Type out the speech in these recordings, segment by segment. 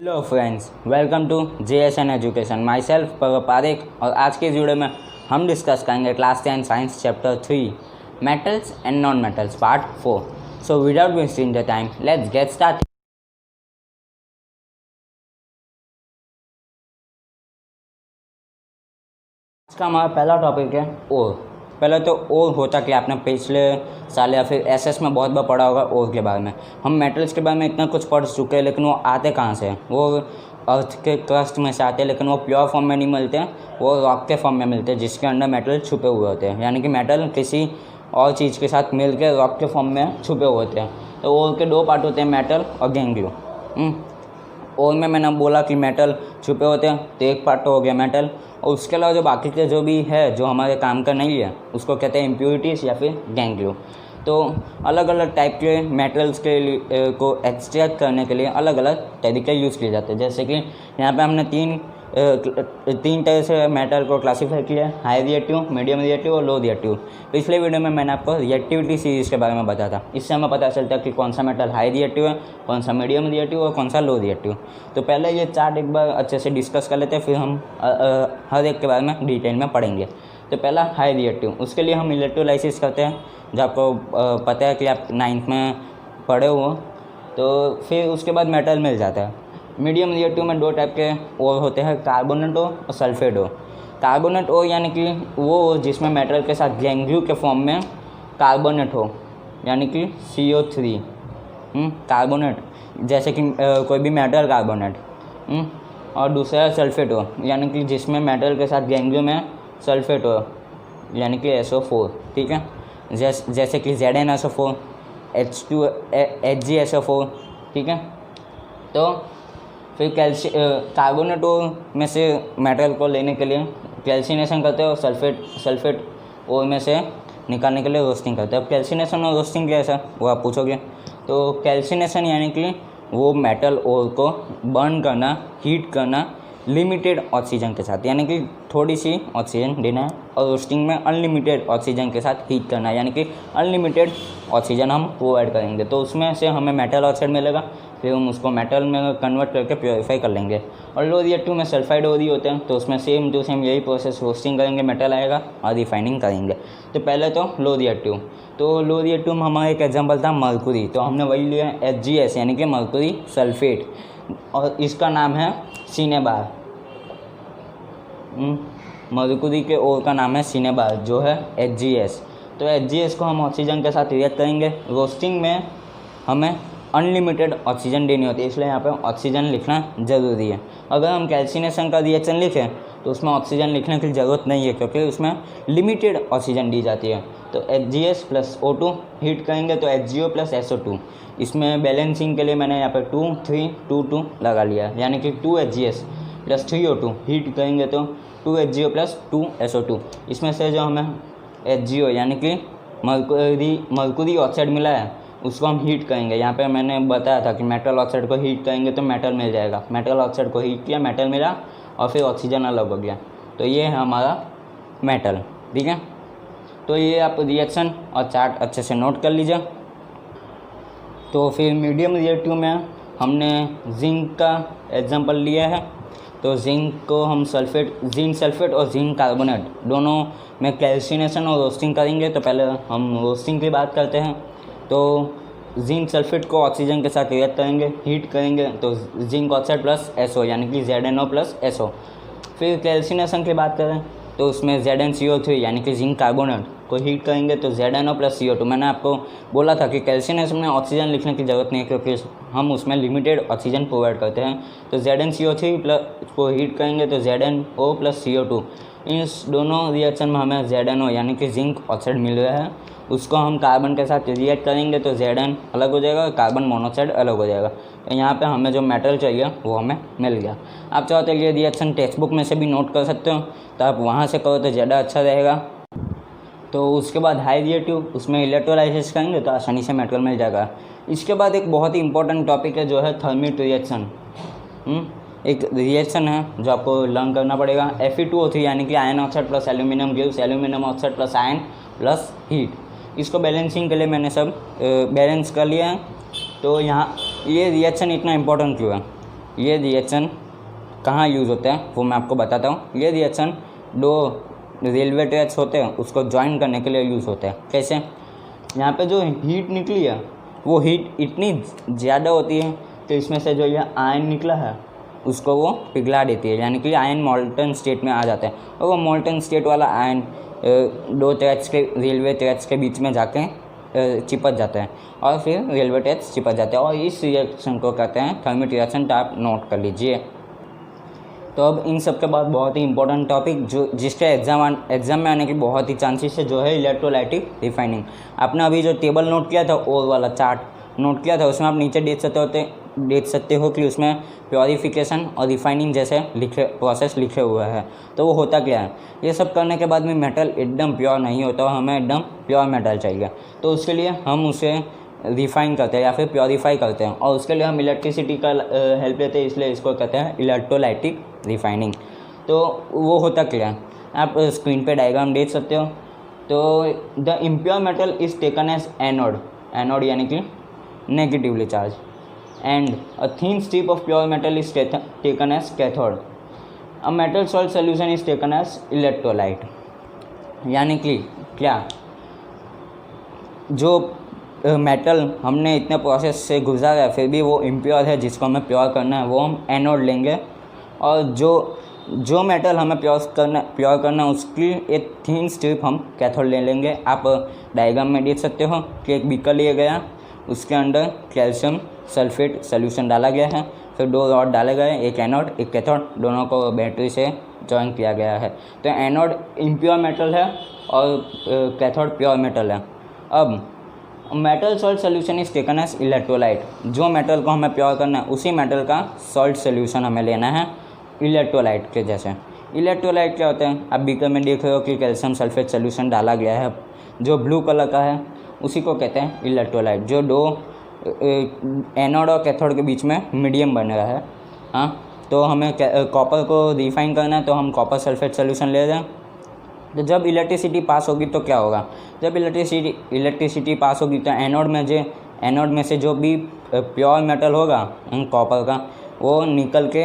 Hello friends, welcome to JSN education. My self Pareek. और आज के इस वीडियो में हम डिस्कस करेंगे class 10 science chapter 3 metals and non metals part 4। So without wasting the time let's get start. आज का हमारा पहला टॉपिक है ओर। पहले तो ओर होता क्या, आपने पिछले साल या फिर एसएस में बहुत बार पढ़ा होगा ओर के बारे में। हम मेटल्स के बारे में इतना कुछ पढ़ चुके हैं, लेकिन वो आते कहाँ से हैं? वो अर्थ के क्रस्ट में से आते हैं, लेकिन वो प्योर फॉर्म में नहीं मिलते हैं, वो रॉक के फॉर्म में मिलते हैं जिसके अंदर मेटल छुपे हुए होते हैं। यानी कि मेटल किसी और चीज़ के साथ मिल के रॉक के फॉर्म में छुपे हुए होते हैं। तो ओर के दो पार्ट होते हैं, मेटल और गैंग्लियो। और में मैंने बोला कि मेटल छुपे होते हैं, तो एक पार्ट तो हो गया मेटल। और उसके अलावा जो बाकी के जो भी है जो हमारे काम का नहीं है उसको कहते हैं इम्प्योरिटीज़ या फिर गैंग्लियो। तो अलग अलग टाइप के मेटल्स के लिए को एक्सट्रैक्ट करने के लिए अलग अलग तरीके यूज़ किए जाते हैं। जैसे कि यहाँ पे हमने तीन तरह से मेटल को क्लासीफाई किया है, हाई रिएक्टिव, मीडियम रिएक्टिव और लो रिएक्टिव। पिछले वीडियो में मैंने आपको रिएक्टिविटी सीरीज़ के बारे में बताया था। इससे हमें पता चलता है कि कौन सा मेटल हाई रिएक्टिव है, कौन सा मीडियम रिएक्टिव और कौन सा लो रिएक्टिव। तो पहले ये चार्ट एक बार अच्छे से डिस्कस कर लेते हैं, फिर हम हर एक के बारे में डिटेल में पढ़ेंगे। तो पहला हाई रिएक्टिव, उसके लिए हम इलेक्ट्रोलाइसिस करते हैं, जो आपको पता है कि आप 9th में पढ़े हो। तो फिर उसके बाद मेटल मिल जाता है। मीडियम रिएक्टिव में दो टाइप के और होते हैं, कार्बोनेट और सल्फेट। कार्बोनेट ओ यानी कि वो जिसमें मेटल के साथ गैंग्लियो के फॉर्म में कार्बोनेट हो, यानी कि CO3 कार्बोनेट, जैसे कि कोई भी मेटल कार्बोनेट। और दूसरा सल्फेट हो, यानी कि जिसमें मेटल के साथ गैंग्लियो में सल्फेट हो, यानी कि SO4। ठीक है, जैसे कि ZnSO4, HgSO4। ठीक है, तो फिर कार्बोनेट में से मेटल को लेने के लिए कैल्सिनेशन करते हैं और सल्फेट ओर में से निकालने के लिए रोस्टिंग करते हैं। अब कैल्सिनेशन और रोस्टिंग क्या है वो आप पूछोगे। तो कैल्सिनेशन यानी कि वो मेटल ओर को बर्न करना, हीट करना लिमिटेड ऑक्सीजन के साथ, यानी कि थोड़ी सी ऑक्सीजन देना है। और रोस्टिंग में अनलिमिटेड ऑक्सीजन के साथ हीट करना है, यानी कि अनलिमिटेड ऑक्सीजन हम प्रोवाइड करेंगे। तो उसमें से हमें मेटल ऑक्साइड मिलेगा, फिर हम उसको मेटल में कन्वर्ट करके प्योरीफाई कर लेंगे। और लो रिएक्टिव में सल्फाइड ओरी होते हैं, तो उसमें सेम टू सेम यही प्रोसेस, रोस्टिंग करेंगे, मेटल आएगा और रिफाइनिंग करेंगे। तो पहले तो लो रिएक्टिव। तो लो रिएक्टिव में हमारा एक एग्जाम्पल था मरकुरी, तो हमने वही लिया HgS यानी कि मरकुरी सल्फेट, और इसका नाम है सिनेबार। मरकुरी के ओर का नाम है सिनेबार, जो है HgS। तो HgS को हम ऑक्सीजन के साथ रिएक्ट करेंगे। रोस्टिंग में हमें अनलिमिटेड ऑक्सीजन देनी होती है, इसलिए यहाँ पे ऑक्सीजन लिखना ज़रूरी है। अगर हम कैल्सिनेशन का रिएक्शन लिखें तो उसमें ऑक्सीजन लिखने की ज़रूरत नहीं है, क्योंकि उसमें लिमिटेड ऑक्सीजन दी जाती है। तो HgS + O2 हीट करेंगे तो HgO + SO2। इसमें बैलेंसिंग के लिए मैंने यहाँ पर 2 3 2 2 लगा लिया, यानी कि 2 HgS + 3 O2 हीट करेंगे तो 2 HgO + 2 SO2। इसमें से जो हमें HgO यानी कि मरकुरी ऑक्साइड मिला है उसको हम हीट करेंगे। यहाँ पे मैंने बताया था कि मेटल ऑक्साइड को हीट करेंगे तो मेटल मिल जाएगा। मेटल ऑक्साइड को हीट किया, मेटल मिला, और फिर ऑक्सीजन अलग हो गया। तो ये है हमारा मेटल। ठीक है, तो ये आप रिएक्शन और चार्ट अच्छे से नोट कर लीजिए। तो फिर मीडियम रिएक्टिव में हमने जिंक का एग्जाम्पल लिया है। तो जिंक को हम जिंक सल्फेट और जिंक कार्बोनेट दोनों में कैल्सिनेशन और रोस्टिंग करेंगे। तो पहले हम रोस्टिंग की बात करते हैं। तो जिंक सल्फेट को ऑक्सीजन के साथ रिएक्ट करेंगे, हीट करेंगे तो जिंक ऑक्साइड + SO यानी कि ZnO + SO। फिर कैल्सिनेशन की बात करें तो उसमें ZnCO3 यानी कि जिंक कार्बोनेट को हीट करेंगे तो ZnO + CO2। मैंने आपको बोला था कि कैल्सिनेशन में ऑक्सीजन लिखने की ज़रूरत नहीं है, क्योंकि हम उसमें लिमिटेड ऑक्सीजन प्रोवाइड करते हैं। तो ZnCO3 को हीट करेंगे तो ZnO + CO2। इस दोनों रिएक्शन में हमें ZnO यानी कि जिंक ऑक्साइड मिल रहा है, उसको हम कार्बन के साथ रिएक्ट करेंगे तो Zn अलग हो जाएगा, कार्बन मोनोऑक्साइड अलग हो जाएगा। तो यहाँ पे हमें जो मेटल चाहिए वो हमें मिल गया। आप चाहो तो ये रिएक्शन टेक्स्ट बुक में से भी नोट कर सकते हो, तो आप वहाँ से करो तो ज़्यादा अच्छा रहेगा। तो उसके बाद हाई रिएक्टिव, उसमें इलेक्ट्रोलाइसिस करेंगे तो आसानी से मेटल मिल जाएगा। इसके बाद एक बहुत ही इंपॉर्टेंट टॉपिक है जो है थर्मिट रिएक्शन। एक रिएक्शन है जो आपको लर्न करना पड़ेगा। Fe2O3 यानी कि iron oxide + aluminium gives aluminium oxide + iron + heat. इसको बैलेंसिंग के लिए मैंने सब बैलेंस कर लिया है। तो यहाँ ये रिएक्शन इतना इम्पोर्टेंट क्यों है? ये रिएक्शन कहाँ यूज़ होते हैं वो मैं आपको बताता हूँ। ये रिएक्शन दो रेलवे ट्रैक्स होते हैं उसको ज्वाइन करने के लिए यूज़ होते हैं। कैसे? यहाँ पे जो हीट निकली है वो हीट इतनी ज़्यादा होती है तो इसमें से जो ये आयन निकला है उसको वो पिघला देती है, यानी कि आयन मोल्टन स्टेट में आ जाता है और वो मोल्टन स्टेट वाला आयन दो ट्रैक्स के रेलवे ट्रैक्स के बीच में जाके चिपक जाते हैं और फिर रेलवे ट्रैक्स चिपक जाते हैं और इस रिएक्शन को कहते हैं थर्मिक रिएक्शन। तो आप नोट कर लीजिए। तो अब इन सब के बाद बहुत ही इंपॉर्टेंट टॉपिक जो जिसके एग्ज़ाम में आने की बहुत ही चांसेस है जो है इलेक्ट्रोलाइटिक रिफाइनिंग। आपने अभी जो टेबल नोट किया था ओर वाला चार्ट नोट किया था उसमें आप नीचे देख सकते हो कि उसमें प्योरीफिकेशन और रिफाइनिंग जैसे प्रोसेस लिखे हुए हैं। तो वो होता क्या है? ये सब करने के बाद में मेटल एकदम प्योर नहीं होता और हमें एकदम प्योर मेटल चाहिए। तो उसके लिए हम उसे रिफाइन करते हैं या फिर प्योरीफाई करते हैं और उसके लिए हम इलेक्ट्रिसिटी का हेल्प लेते हैं, इसलिए इसको कहते हैं इलेक्ट्रोलाइटिक रिफाइनिंग। तो वो होता क्या है आप स्क्रीन पे डायग्राम देख सकते हो। तो the impure metal is taken as anode यानी कि negatively charge and a thin strip of pure metal is taken as cathode. A metal salt solution is taken as electrolyte. यानी कि क्या जो मेटल हमने इतने प्रोसेस से गुजारा है फिर भी वो इम्प्योर है जिसको हमें प्योर करना है वो हम एनोड लेंगे और जो मेटल हमें प्योर करना है उसकी एक थिन स्ट्रिप हम कैथोड ले लेंगे। आप डायग्राम में देख सकते हो कि एक बीकर लिया गया उसके अंदर कैल्शियम सल्फेट सोल्यूशन डाला गया है, फिर दो रॉड डाले गए, एक एनोड एक कैथोड, दोनों को बैटरी से जॉइन किया गया है। तो एनोड इम्प्योर मेटल है और कैथोड प्योर मेटल है। अब metal salt solution is taken as electrolyte. जो मेटल को हमें प्योर करना है उसी मेटल का सॉल्ट सोल्यूशन हमें लेना है इलेक्ट्रोलाइट के जैसे। इलेक्ट्रोलाइट क्या होते हैं? आप बीकर में देख रहे हो कि कैल्शियम सल्फेट सोल्यूशन डाला गया है, जो ब्लू कलर का है उसी को कहते हैं इलेक्ट्रोलाइट, जो दो एनोड और कैथोड के बीच में मीडियम बन रहा है। हाँ, तो हमें कॉपर को रिफाइन करना है तो हम कॉपर सल्फेट सोल्यूशन ले रहे हैं। तो जब इलेक्ट्रिसिटी पास होगी तो क्या होगा? जब इलेक्ट्रिसिटी पास होगी तो एनोड में से जो भी प्योर मेटल होगा कॉपर का वो निकल के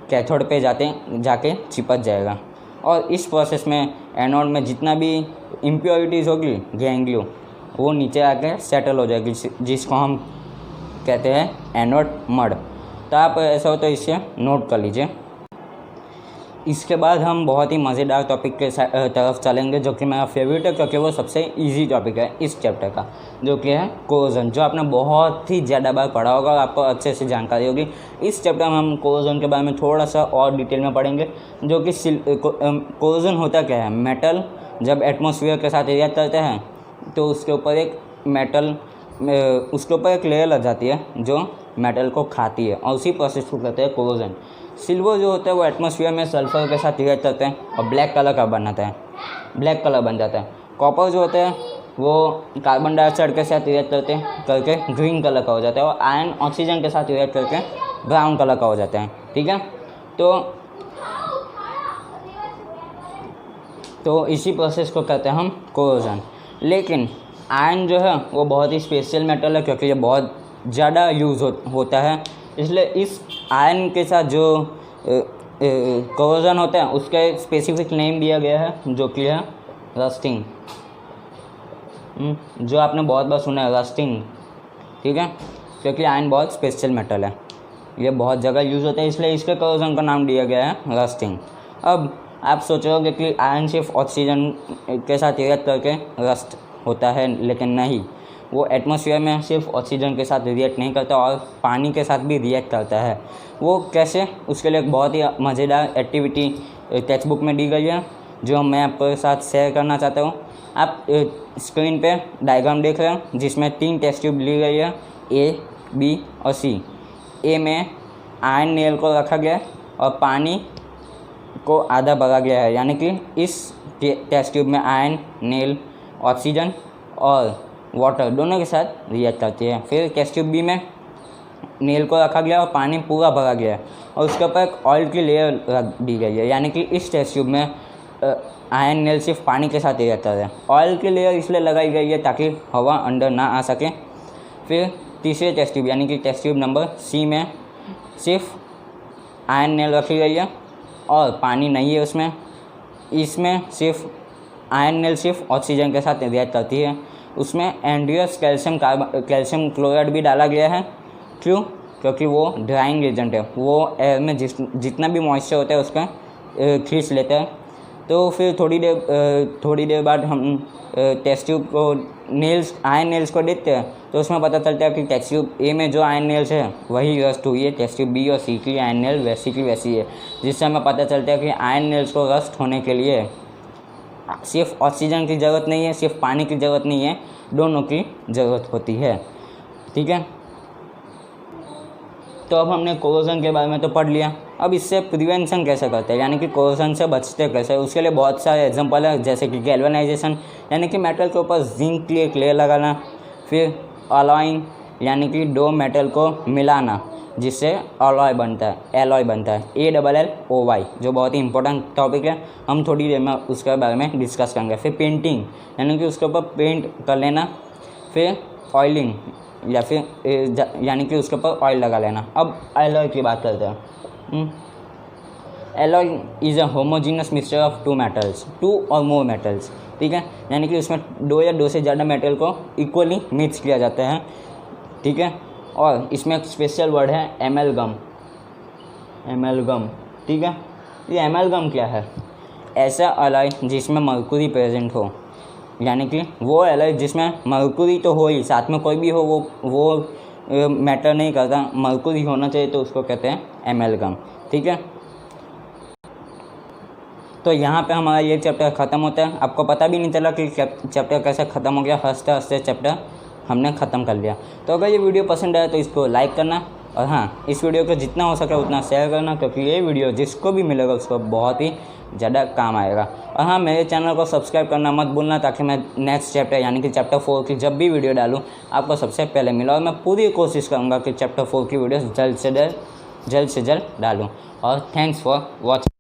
कैथोड पे जाके चिपक जाएगा और इस प्रोसेस में एनोड में जितना भी इम्प्योरिटीज़ होगी गैंग्लियो वो नीचे आके सेटल हो जाएगी जिसको हम कहते हैं एनोड मड। तो आप ऐसा हो तो इसे नोट कर लीजिए। इसके बाद हम बहुत ही मज़ेदार टॉपिक के तरफ चलेंगे जो कि मेरा फेवरेट है क्योंकि वो सबसे इजी टॉपिक है इस चैप्टर का, जो कि है कोरोजन, जो आपने बहुत ही ज़्यादा बार पढ़ा होगा और आपको अच्छे से जानकारी होगी। इस चैप्टर में हम कोरोजन के बारे में थोड़ा सा और डिटेल में पढ़ेंगे, जो कि कोरोजन होता क्या है? मेटल जब एटमॉस्फेयर के साथ रिएक्ट करते हैं तो उसके ऊपर एक लेयर लग जाती है जो मेटल को खाती है और उसी प्रोसेस को कहते हैं कोरोजन। सिल्वर जो होता है वो एटमॉस्फेयर में सल्फर के साथ रिएक्ट करते हैं और ब्लैक कलर बन जाता है। कॉपर जो होता है वो कार्बन डाइऑक्साइड के साथ रिएक्ट करके ग्रीन कलर का हो जाता है और आयन ऑक्सीजन के साथ रिएक्ट करके ब्राउन कलर का हो जाता है। ठीक है, तो इसी प्रोसेस को कहते हैं हम कोरोजन। लेकिन आयन जो है वो बहुत ही स्पेशल मेटल है क्योंकि ये बहुत ज़्यादा यूज़ होता है, इसलिए इस आयन के साथ जो कोरोजन होता है उसका एक स्पेसिफिक नेम दिया गया है जो कि है रस्टिंग। जो आपने बहुत बार सुना है रस्टिंग, ठीक है, क्योंकि आयन बहुत स्पेशल मेटल है, ये बहुत जगह यूज़ होता है इसलिए इसके कोरोजन का नाम दिया गया है रस्टिंग। अब आप सोचोगे कि आयन सिर्फ ऑक्सीजन के साथ रिएक्ट करके रस्ट होता है, लेकिन नहीं, वो एटमॉस्फेयर में सिर्फ ऑक्सीजन के साथ रिएक्ट नहीं करता और पानी के साथ भी रिएक्ट करता है। वो कैसे? उसके लिए एक बहुत ही मज़ेदार एक्टिविटी टेक्स्ट बुक में दी गई है जो मैं आपके साथ शेयर करना चाहता हूँ। आप स्क्रीन पे डायग्राम देख रहे हैं जिसमें 3 टेस्ट ट्यूब ली गई है, ए, बी और सी। ए में आयन नेल को रखा गया है और पानी को आधा भरा गया है, यानी कि इस टेस्ट ट्यूब में आयन, नेल, ऑक्सीजन और वाटर दोनों के साथ रिएक्ट करती है। फिर टेस्ट ट्यूब बी में नेल को रखा गया और पानी पूरा भरा गया है और उसके ऊपर एक ऑयल की लेयर रख दी गई है, यानी कि इस टेस्ट ट्यूब में आयन नेल सिर्फ पानी के साथ रिएक्ट कर रहा है। ऑयल की लेयर इसलिए लगाई गई है ताकि हवा अंदर ना आ सके। फिर तीसरे टेस्ट ट्यूब यानी कि टेस्ट ट्यूब नंबर सी में सिर्फ आयरन नेल रखी गई है और पानी नहीं है उसमें। इसमें सिर्फ आयरन नेल सिर्फ ऑक्सीजन के साथ रिएक्ट करती है। उसमें एंड्रियस कैल्शियम क्लोराइड भी डाला गया है। क्यों? क्योंकि वो ड्राइंग एजेंट है, वो एयर में जितना भी मॉइस्चर होता है उसका खींच लेता है। तो फिर थोड़ी देर बाद हम टेस्ट ट्यूब को आयरन नेल्स को देखते हैं, तो उसमें पता चलता है कि टेस्ट ट्यूब ए में जो आयरन नेल्स है वही रस्ट हुई है। टेस्ट ट्यूब बी और सी की आयरन नेल वैसी की वैसी है, जिससे हमें पता चलता है कि आयरन नेल्स को रस्ट होने के लिए सिर्फ ऑक्सीजन की ज़रूरत नहीं है, सिर्फ पानी की ज़रूरत नहीं है, दोनों की ज़रूरत होती है। ठीक है, तो अब हमने कोरोजन के बारे में तो पढ़ लिया। अब इससे प्रिवेंशन कैसे करते हैं, यानी कि कोरोजन से बचते कैसे, उसके लिए बहुत सारे एग्जांपल है, जैसे कि गैल्वेनाइजेशन यानी कि मेटल के ऊपर जिंक की एक लेयर लगाना, फिर अलॉइंग यानी कि दो मेटल को मिलाना जिससे एलॉय बनता है ALLOY, जो बहुत ही इंपॉर्टेंट टॉपिक है, हम थोड़ी देर में उसके बारे में डिस्कस करेंगे। फिर पेंटिंग यानी कि उसके ऊपर पेंट कर लेना, फिर ऑयलिंग या फिर यानी कि उसके ऊपर ऑयल लगा लेना। अब एलॉय की बात करते हैं। Alloy is a homogeneous mixture of two or more metals. ठीक है, यानी कि उसमें दो से ज़्यादा मेटल को इक्वली मिक्स किया जाता है। ठीक है, और इसमें एक स्पेशल वर्ड है एमलगम। ठीक है, ये एमलगम क्या है? ऐसा एलॉय जिसमें मर्कुरी प्रेजेंट हो, यानी कि वो एलॉय जिसमें मर्कुरी तो हो ही, साथ में कोई भी हो वो मैटर नहीं करता, मर्कुरी होना चाहिए, तो उसको कहते हैं एमलगम। ठीक है, तो यहाँ पे हमारा ये चैप्टर ख़त्म होता है। आपको पता भी नहीं चला कि चैप्टर कैसे ख़त्म हो गया, हंसते हंसते चैप्टर हमने ख़त्म कर लिया। तो अगर ये वीडियो पसंद आया तो इसको लाइक करना, और हाँ, इस वीडियो को जितना हो सके उतना शेयर करना, क्योंकि ये वीडियो जिसको भी मिलेगा उसको बहुत ही ज़्यादा काम आएगा। और हाँ, मेरे चैनल को सब्सक्राइब करना मत भूलना, ताकि मैं नेक्स्ट चैप्टर यानी कि चैप्टर 4 की जब भी वीडियो डालूँ आपको सबसे पहले मिला। और मैं पूरी कोशिश करूँगा कि चैप्टर 4 की वीडियो जल्द से जल्द डालूँ। और थैंक्स फॉर वॉचिंग।